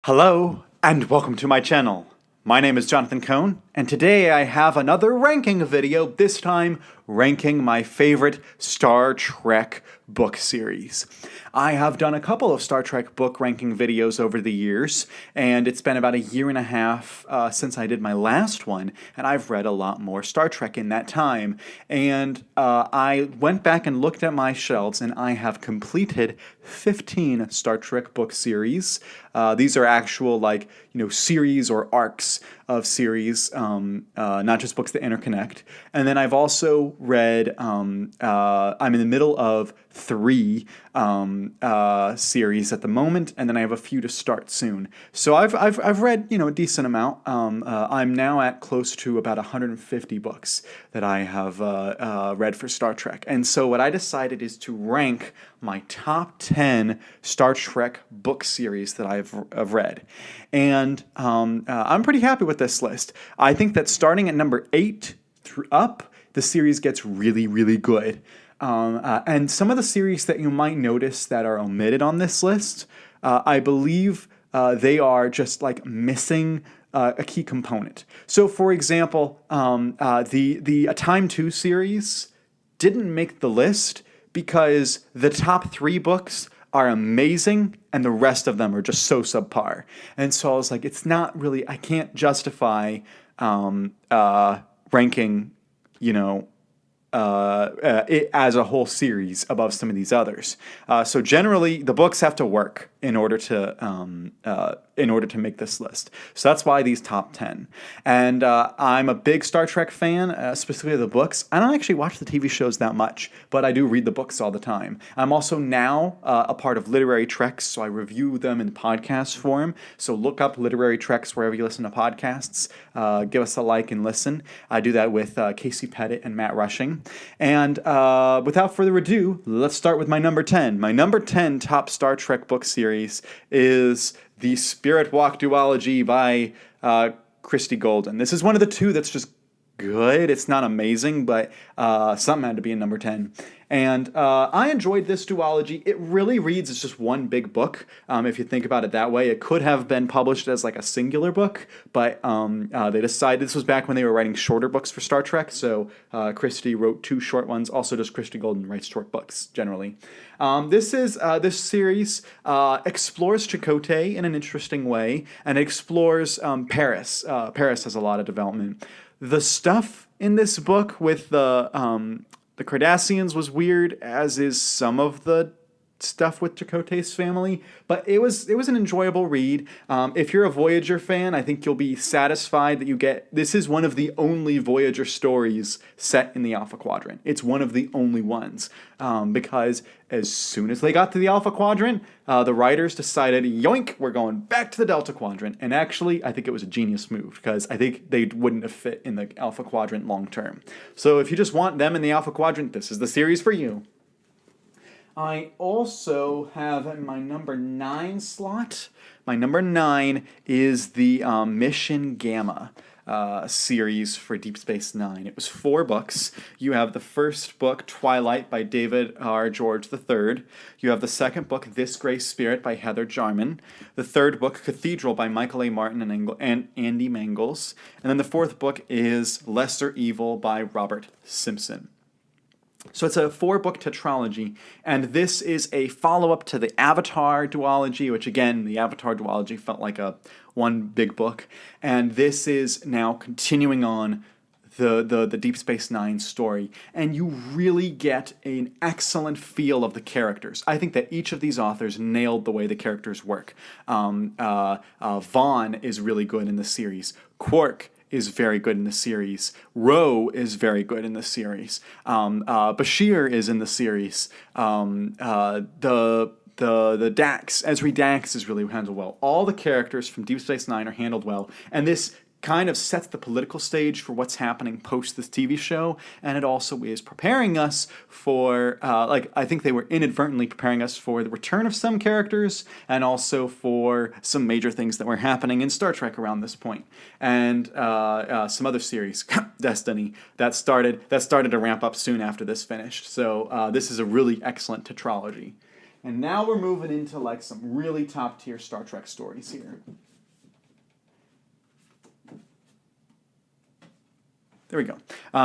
Hello, and welcome to my channel. My name is Jonathan Cohn, and today I have another ranking video, this time ranking my favorite Star Trek book series. I have done a couple of Star Trek book ranking videos over the years, and it's been about a year and a half since I did my last one, and I've read a lot more Star Trek in that time. And I went back and looked at my shelves, and I have completed 15 Star Trek book series. These are actual, series or arcs of series, not just books that interconnect. And then I've also read, I'm in the middle of 3 series at the moment, and then I have a few to start soon. So I've read, a decent amount. I'm now at close to about 150 books that I have read for Star Trek. And so what I decided is to rank my top 10 Star Trek book series that I've read. And I'm pretty happy with this list. I think that starting at number 8 through up, the series gets really, really good. And some of the series that you might notice that are omitted on this list, I believe they are just like missing a key component. So, for example, the A Time 2 series didn't make the list because the top 3 books are amazing and the rest of them are just so subpar. And so I was like, it's not really, I can't justify ranking, it as a whole series above some of these others. So generally, the books have to work in order to make this list. So that's why these top 10. And I'm a big Star Trek fan, specifically the books. I don't actually watch the TV shows that much, but I do read the books all the time. I'm also now a part of Literary Treks, so I review them in podcast form. So look up Literary Treks wherever you listen to podcasts. Give us a like and listen. I do that with Casey Pettit and Matt Rushing. And without further ado, let's start with my number 10. My number 10 top Star Trek book series is the Spirit Walk duology by Christie Golden. This is one of the 2 that's just good. It's not amazing, but something had to be in number 10. And I enjoyed this duology. It really reads as just one big book. If you think about it that way, it could have been published as like a singular book, but they decided, this was back when they were writing shorter books for Star Trek, so Christie wrote 2 short ones. Also, just Christie Golden writes short books, generally. This series explores Chakotay in an interesting way, and explores Paris. Paris has a lot of development. The stuff in this book with the Cardassians was weird, as is some of the stuff with Chakotay's family, but it was an enjoyable read. If you're a Voyager fan, I think you'll be satisfied that you get, this is one of the only Voyager stories set in the Alpha Quadrant. It's one of the only ones, because as soon as they got to the Alpha Quadrant, the writers decided, yoink, we're going back to the Delta Quadrant. And actually, I think it was a genius move, because I think they wouldn't have fit in the Alpha Quadrant long term. So if you just want them in the Alpha Quadrant, this is the series for you. I also have in my number 9 slot, my number 9 is the Mission Gamma series for Deep Space Nine. It was 4 books. You have the first book, Twilight, by David R. George III. You have the second book, This Gray Spirit, by Heather Jarman. The third book, Cathedral, by Michael A. Martin and Andy Mangels. And then the fourth book is Lesser Evil by Robert Simpson. So it's a 4-book tetralogy, and this is a follow-up to the Avatar duology, which again, the Avatar duology felt like a one big book, and this is now continuing on the Deep Space Nine story, and you really get an excellent feel of the characters. I think that each of these authors nailed the way the characters work. Vaughn is really good in the series. Quark is very good in the series. Ro is very good in the series. Bashir is in the series. The Dax, Ezri Dax is really handled well. All the characters from Deep Space Nine are handled well, and this kind of sets the political stage for what's happening post this TV show, and it also is preparing us for, I think they were inadvertently preparing us for the return of some characters, and also for some major things that were happening in Star Trek around this point. And some other series, Destiny, that started to ramp up soon after this finished. So this is a really excellent tetralogy. And now we're moving into like some really top tier Star Trek stories here. There we go.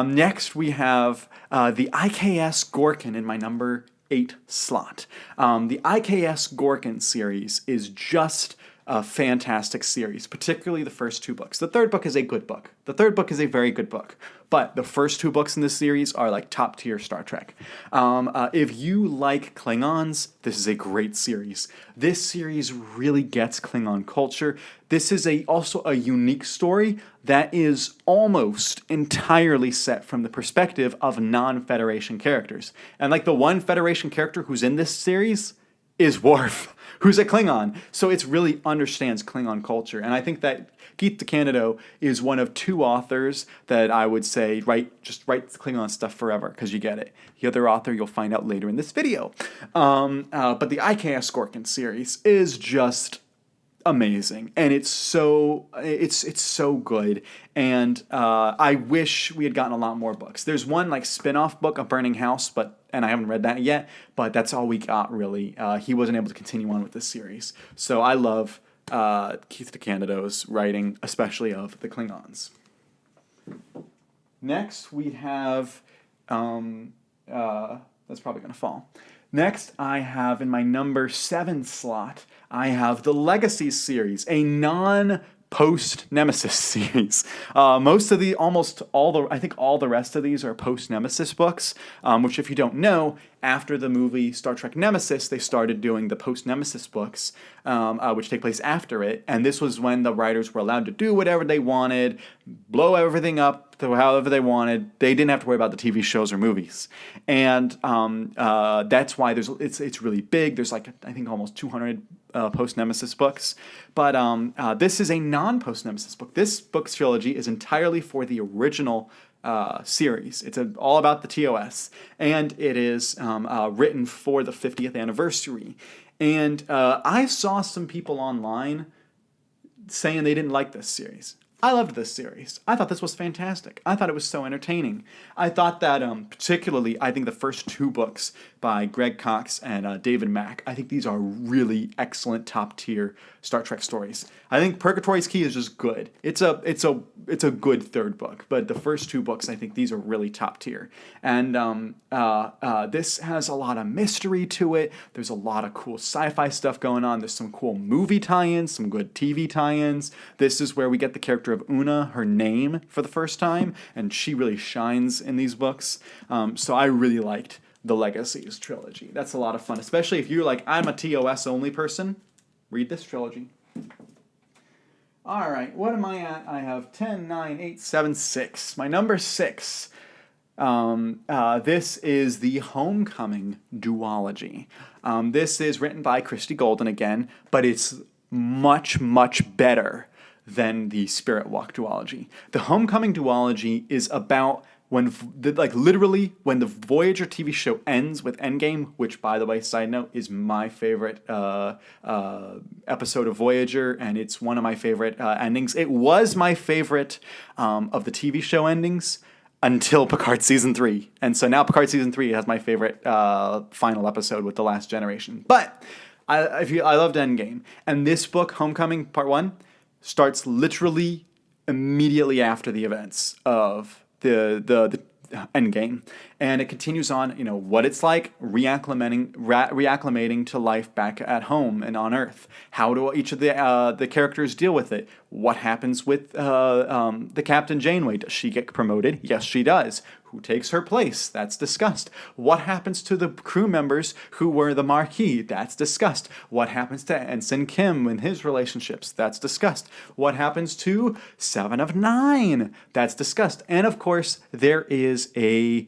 Next, we have the IKS Gorkin in my number 8 slot. The IKS Gorkin series is just a fantastic series, particularly the first 2 books. The third book is a good book. The third book is a very good book. But the first 2 books in this series are like top tier Star Trek. If you like Klingons, this is a great series. This series really gets Klingon culture. This is also a unique story that is almost entirely set from the perspective of non-Federation characters. And like the one Federation character who's in this series is Worf, who's a Klingon. So it really understands Klingon culture. And I think that Keith DeCandido is one of 2 authors that I would say just write Klingon stuff forever, because you get it. The other author you'll find out later in this video. But the IKS Gorkin series is just amazing, and it's so good, and I wish we had gotten a lot more books. There's one like spin-off book, A Burning House, and I haven't read that yet, but that's all we got really. He wasn't able to continue on with this series, so I love Keith DeCandido's writing, especially of the Klingons. Next we have that's probably gonna fall. Next, I have in my number 7 slot, I have the Legacy series, a non-post-Nemesis series. I think all the rest of these are post-Nemesis books, which if you don't know, after the movie Star Trek Nemesis, they started doing the post-Nemesis books, which take place after it, and this was when the writers were allowed to do whatever they wanted, blow everything up however they wanted. They didn't have to worry about the TV shows or movies, and that's why it's really big. There's like I think almost 200 post-Nemesis books, but this is a non-post-Nemesis book. This book trilogy is entirely for the original series. It's all about the TOS, and it is written for the 50th anniversary. And I saw some people online saying they didn't like this series. I loved this series. I thought this was fantastic. I thought it was so entertaining. I thought that particularly, I think the first 2 books by Greg Cox and David Mack, I think these are really excellent top tier Star Trek stories. I think Purgatory's Key is just good. It's a good 3rd book, but the first 2 books, I think these are really top tier. And this has a lot of mystery to it. There's a lot of cool sci-fi stuff going on. There's some cool movie tie-ins, some good TV tie-ins. This is where we get the character of Una, her name, for the first time, and she really shines in these books. So I really liked the Legacies trilogy. That's a lot of fun, especially if you're like, I'm a TOS only person. Read this trilogy. All right, what am I at? I have 10, 9, 8, 7, 6. My number 6. This is the Homecoming duology. This is written by Christy Golden again, but it's much, much better than the Spirit Walk duology. The Homecoming duology is about when the Voyager TV show ends with Endgame, which, by the way, side note, is my favorite episode of Voyager, and it's one of my favorite endings. It was my favorite of the TV show endings until Picard Season 3. And so now Picard Season 3 has my favorite final episode with The Last Generation. But I loved Endgame. And this book, Homecoming Part 1, starts literally immediately after the events of the Endgame, and it continues on, what it's like reacclimating to life back at home and on Earth. How do each of the characters deal with it? What happens with the Captain Janeway? Does she get promoted? Yes, she does. Who takes her place? That's discussed. What happens to the crew members who were the Marquis? That's discussed. What happens to Ensign Kim and his relationships? That's discussed. What happens to 7 of 9? That's discussed. And of course, there is a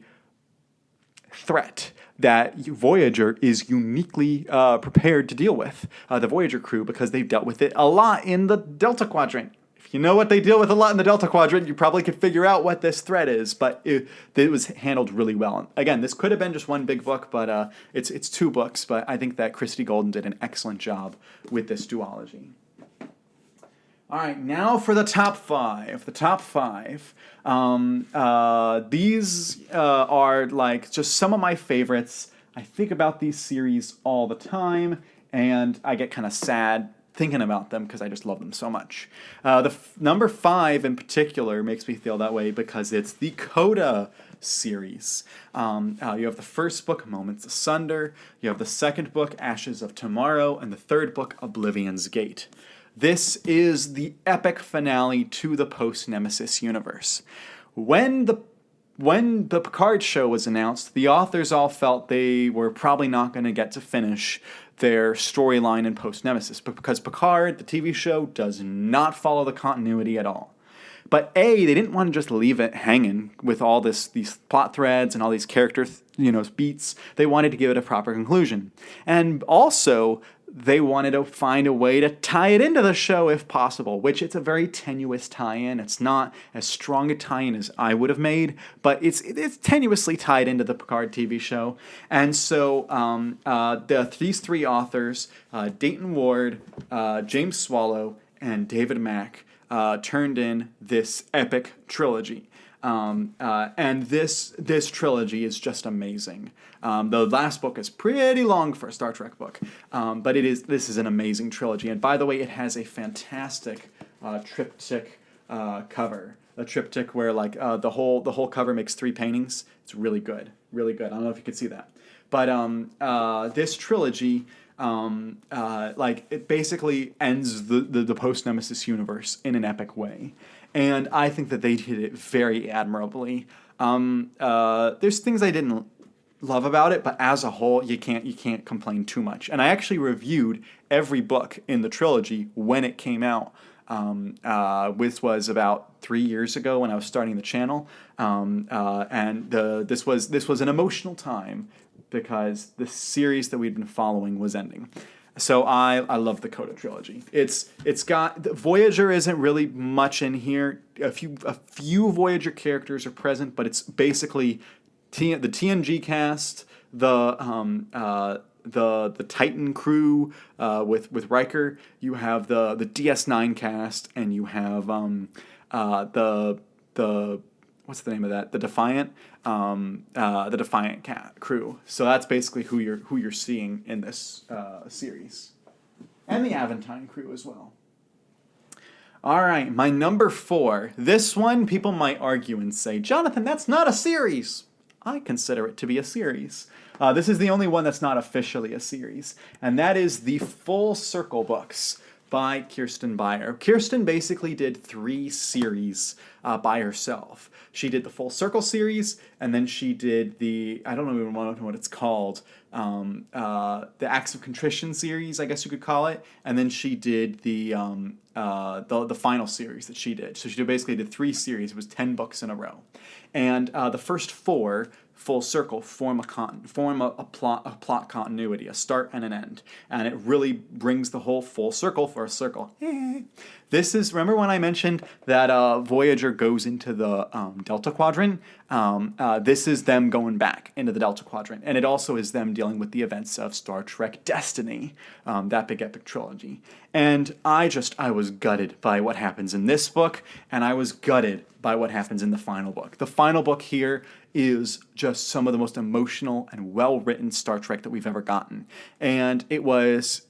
threat that Voyager is uniquely prepared to deal with, the Voyager crew, because they've dealt with it a lot in the Delta Quadrant. If you know what they deal with a lot in the Delta Quadrant, you probably could figure out what this threat is, but it was handled really well. Again, this could have been just one big book, but it's 2 books, but I think that Christy Golden did an excellent job with this duology. All right, now for the top 5. The top 5. These are like just some of my favorites. I think about these series all the time, and I get kind of sad thinking about them because I just love them so much. Number 5 in particular makes me feel that way because it's the Coda series. You have the first book, Moments Asunder. You have the second book, Ashes of Tomorrow, and the third book, Oblivion's Gate. This is the epic finale to the post-Nemesis universe. When the Picard show was announced, the authors all felt they were probably not going to get to finish their storyline in post-Nemesis, because Picard, the TV show, does not follow the continuity at all. But they didn't want to just leave it hanging with all these plot threads and all these character beats. They wanted to give it a proper conclusion. And also, they wanted to find a way to tie it into the show if possible, which it's a very tenuous tie-in. It's not as strong a tie-in as I would have made, but it's tenuously tied into the Picard TV show. And so these 3 authors, Dayton Ward, James Swallow, and David Mack, turned in this epic trilogy. And this trilogy is just amazing. The last book is pretty long for a Star Trek book, but this is an amazing trilogy. And by the way, it has a fantastic triptych cover. A triptych where the whole cover makes 3 paintings. It's really good, really good. I don't know if you could see that, but this trilogy. It basically ends the post-Nemesis universe in an epic way. And I think that they did it very admirably. There's things I didn't love about it, but as a whole, you can't complain too much. And I actually reviewed every book in the trilogy when it came out. Which was about 3 years ago when I was starting the channel. This was an emotional time because the series that we'd been following was ending. So I love the Coda trilogy. It's got Voyager isn't really much in here. A few Voyager characters are present, but it's basically the TNG cast, the Titan crew with Riker. You have the DS9 cast, and you have the what's the name of that? The Defiant crew. So that's basically who you're seeing in this series, and the Aventine crew as well. All right, my number 4. This one people might argue and say, Jonathan, that's not a series. I consider it to be a series. This is the only one that's not officially a series, and that is the Full Circle books by Kirsten Beyer. Kirsten basically did 3 series by herself. She did the Full Circle series, and then she did I don't even know what it's called, the Acts of Contrition series, I guess you could call it, and then she did the final series that she did. So she basically did 3 series. It was 10 books in a row. And the first 4, Full Circle, form a plot continuity, a start and an end. And it really brings the whole full circle for a circle. Remember when I mentioned that Voyager goes into the Delta Quadrant? This is them going back into the Delta Quadrant. And it also is them dealing with the events of Star Trek Destiny, that big epic trilogy. And I was gutted by what happens in this book, and I was gutted by what happens in the final book. The final book here is just some of the most emotional and well-written Star Trek that we've ever gotten. And it was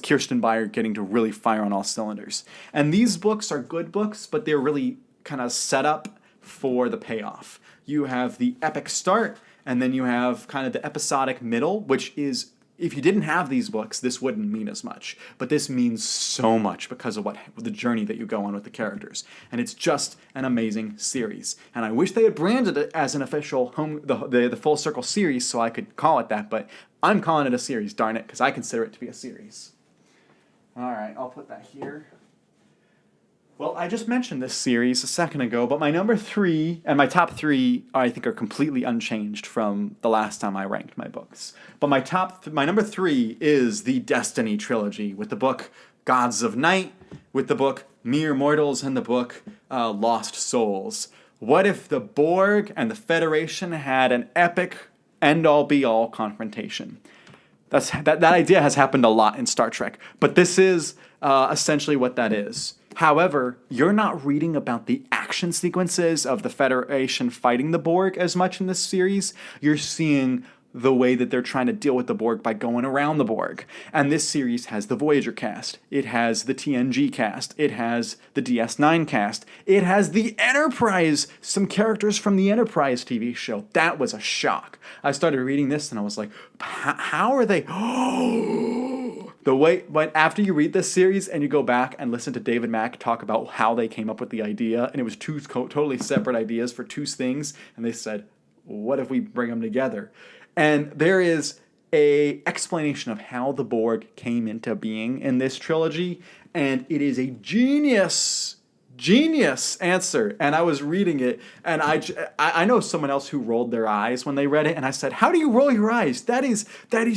Kirsten Beyer getting to really fire on all cylinders. And these books are good books, but they're really kind of set up for the payoff. You have the epic start, and then you have kind of the episodic middle, which is, if you didn't have these books, this wouldn't mean as much. But this means so much because of the journey that you go on with the characters. And it's just an amazing series. And I wish they had branded it as an official the Full Circle series so I could call it that, but I'm calling it a series, darn it, because I consider it to be a series. All right, I'll put that here. Well, I just mentioned this series a second ago, but my number 3 and my top 3 I think are completely unchanged from the last time I ranked my books. But my number 3 is the Destiny trilogy, with the book Gods of Night, with the book Mere Mortals, and the book Lost Souls. What if the Borg and the Federation had an epic end-all be-all confrontation? That idea has happened a lot in Star Trek, but this is essentially what that is. However, you're not reading about the action sequences of the Federation fighting the Borg as much in this series. You're seeing the way that they're trying to deal with the Borg by going around the Borg. And this series has the Voyager cast. It has the TNG cast. It has the DS9 cast. It has the Enterprise, some characters from the Enterprise TV show. That was a shock. I started reading this and I was like, how are they? The way, but after you read this series and you go back and listen to David Mack talk about how they came up with the idea, and it was two totally separate ideas for two things, and they said, what if we bring them together? And there is a explanation of how the Borg came into being in this trilogy, and it is a genius answer. And I was reading it, and I know someone else who rolled their eyes when they read it, and I said, how do you roll your eyes? That is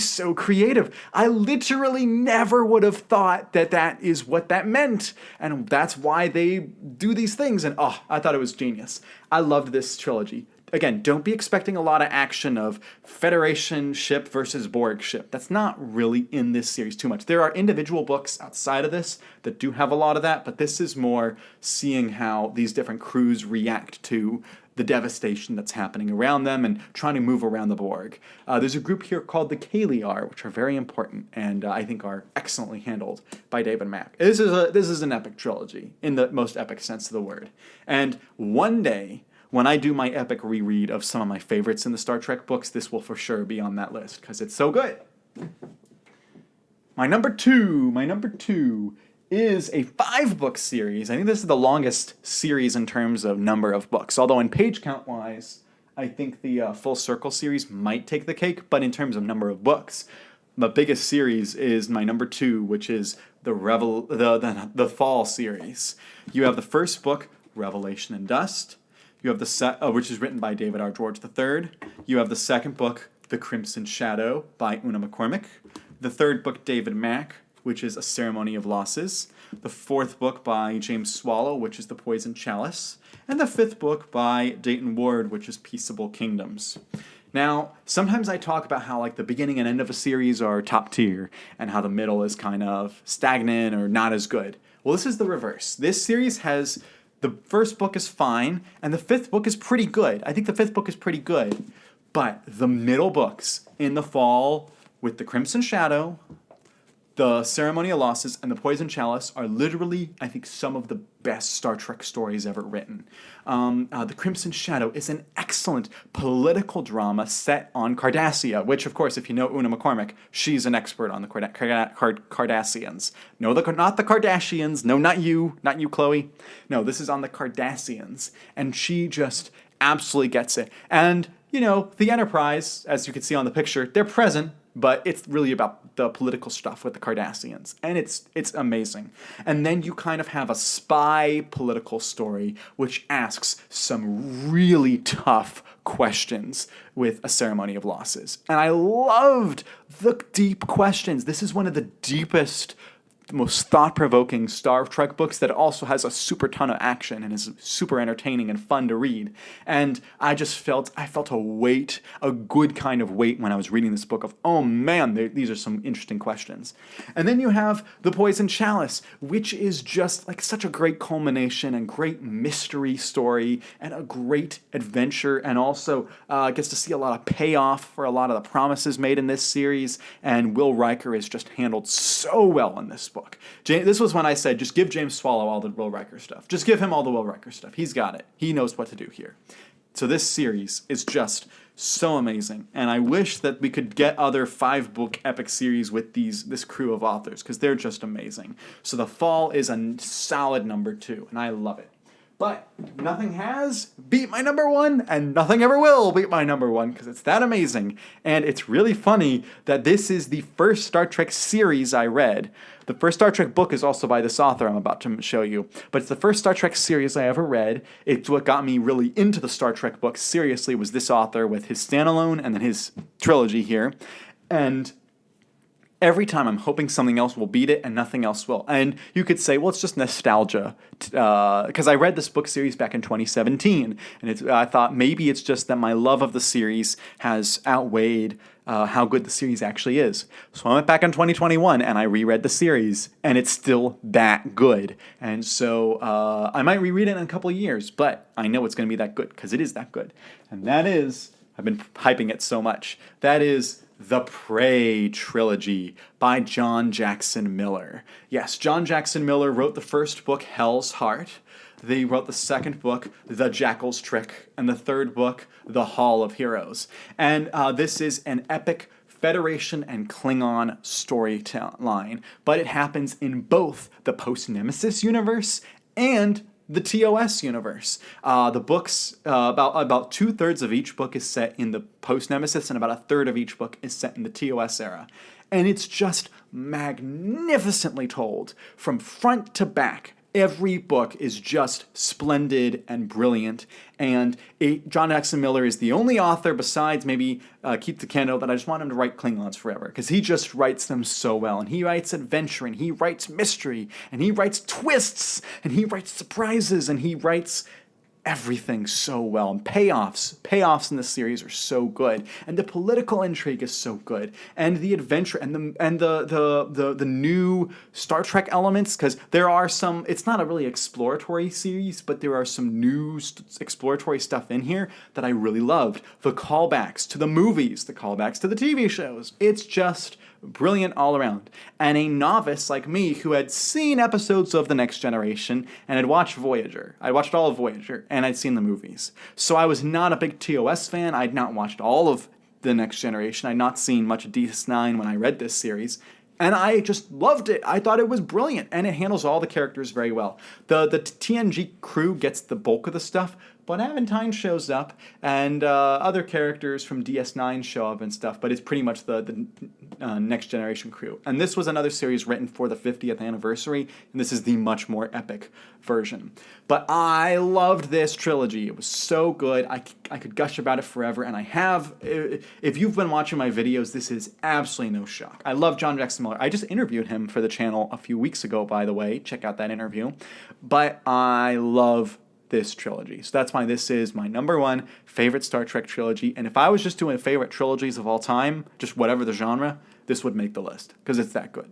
so creative. I literally never would have thought that is what that meant, and that's why they do these things. And I thought it was genius. I loved this trilogy. Again, don't be expecting a lot of action of Federation ship versus Borg ship. That's not really in this series too much. There are individual books outside of this that do have a lot of that, but this is more seeing how these different crews react to the devastation that's happening around them and trying to move around the Borg. There's a group here called the Kaliar, which are very important and I think are excellently handled by David Mack. This is an epic trilogy in the most epic sense of the word. And one day, when I do my epic reread of some of my favorites in the Star Trek books, this will for sure be on that list because it's so good. My number two is a 5-book series. I think this is the longest series in terms of number of books, although in page count wise, I think the Full Circle series might take the cake, but in terms of number of books, the biggest series is my number 2, which is the Fall series. You have the first book, Revelation and Dust. You have which is written by David R. George III. You have the second book, The Crimson Shadow, by Una McCormick. The third book, David Mack, which is A Ceremony of Losses. The fourth book by James Swallow, which is The Poison Chalice. And the fifth book by Dayton Ward, which is Peaceable Kingdoms. Now, sometimes I talk about how the beginning and end of a series are top tier, and how the middle is kind of stagnant or not as good. Well, this is the reverse. This series has... The first book is fine, and the fifth book is pretty good. I think the fifth book is pretty good. But the middle books in the fall with The Crimson Shadow, The Ceremony of Losses, and The Poison Chalice are literally, I think, some of the best Star Trek stories ever written. The Crimson Shadow is an excellent political drama set on Cardassia, which, of course, if you know Una McCormick, she's an expert on the Cardassians. No, not the Kardashians. No, not you, Chloe. No, this is on the Cardassians, and she just absolutely gets it. And, the Enterprise, as you can see on the picture, they're present, but it's really about the political stuff with the Cardassians, and it's amazing. And then you kind of have a spy political story which asks some really tough questions with A Ceremony of Losses. And I loved the deep questions. This is one of the deepest, most thought-provoking Star Trek books that also has a super ton of action and is super entertaining and fun to read. And I felt a weight, a good kind of weight when I was reading this book of, oh man, these are some interesting questions. And then you have The Poison Chalice, which is just such a great culmination and great mystery story and a great adventure, and also gets to see a lot of payoff for a lot of the promises made in this series. And Will Riker is just handled so well in this book. This was when I said, just give James Swallow all the Will Riker stuff. Just give him all the Will Riker stuff. He's got it. He knows what to do here. So this series is just so amazing. And I wish that we could get other 5-book epic series with this crew of authors, because they're just amazing. So The Fall is a solid number 2, and I love it. But nothing has beat my number 1, and nothing ever will beat my number 1, because it's that amazing. And it's really funny that this is the first Star Trek series I read. The first Star Trek book is also by this author I'm about to show you. But it's the first Star Trek series I ever read. It's what got me really into the Star Trek books seriously, was this author with his standalone and then his trilogy here. And every time I'm hoping something else will beat it and nothing else will. And you could say, well, it's just nostalgia. Because I read this book series back in 2017. And I thought maybe it's just that my love of the series has outweighed how good the series actually is. So I went back in 2021 and I reread the series, and it's still that good. And so I might reread it in a couple of years, but I know it's going to be that good because it is that good. And that is I've been hyping it so much. That is the Prey Trilogy by John Jackson Miller. Yes, John Jackson Miller wrote the first book, Hell's Heart. They wrote the second book, The Jackal's Trick, and the third book, The Hall of Heroes. And this is an epic Federation and Klingon storyline, but it happens in both the post-Nemesis universe and the TOS universe. The books, about 2/3 of each book is set in the post-Nemesis, and about 1/3 of each book is set in the TOS era. And it's just magnificently told from front to back. Every book is just splendid and brilliant, and John Jackson Miller is the only author besides maybe Keith DeCanto that I just want him to write Klingons forever, because he just writes them so well, and he writes adventure, and he writes mystery, and he writes twists, and he writes surprises, and he writes everything so well. And payoffs in this series are so good, and the political intrigue is so good, and the adventure and the new Star Trek elements, because there are some. It's not a really exploratory series, but there are some new exploratory stuff in here that I really loved. The callbacks to the movies, the callbacks to the TV shows. It's just brilliant all around. And a novice like me who had seen episodes of The Next Generation and had watched Voyager. I watched all of Voyager and I'd seen the movies. So I was not a big TOS fan. I'd not watched all of The Next Generation. I'd not seen much of DS9 when I read this series. And I just loved it. I thought it was brilliant, and it handles all the characters very well. The TNG crew gets the bulk of the stuff, but Aventine shows up, and other characters from DS9 show up and stuff, but it's pretty much the Next Generation crew. And this was another series written for the 50th anniversary, and this is the much more epic version. But I loved this trilogy. It was so good. I could gush about it forever, and I have. If you've been watching my videos, this is absolutely no shock. I love John Jackson Miller. I just interviewed him for the channel a few weeks ago, by the way. Check out that interview. But I love this trilogy. So that's why this is my #1 favorite Star Trek trilogy. And if I was just doing favorite trilogies of all time, just whatever the genre, this would make the list because it's that good.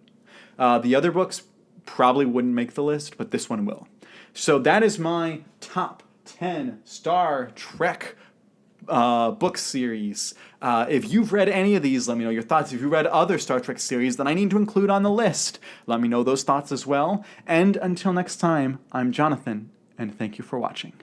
The other books probably wouldn't make the list, but this one will. So that is my top 10 Star Trek book series. If you've read any of these, let me know your thoughts. If you've read other Star Trek series that I need to include on the list, let me know those thoughts as well. And until next time, I'm Jonathan, and thank you for watching.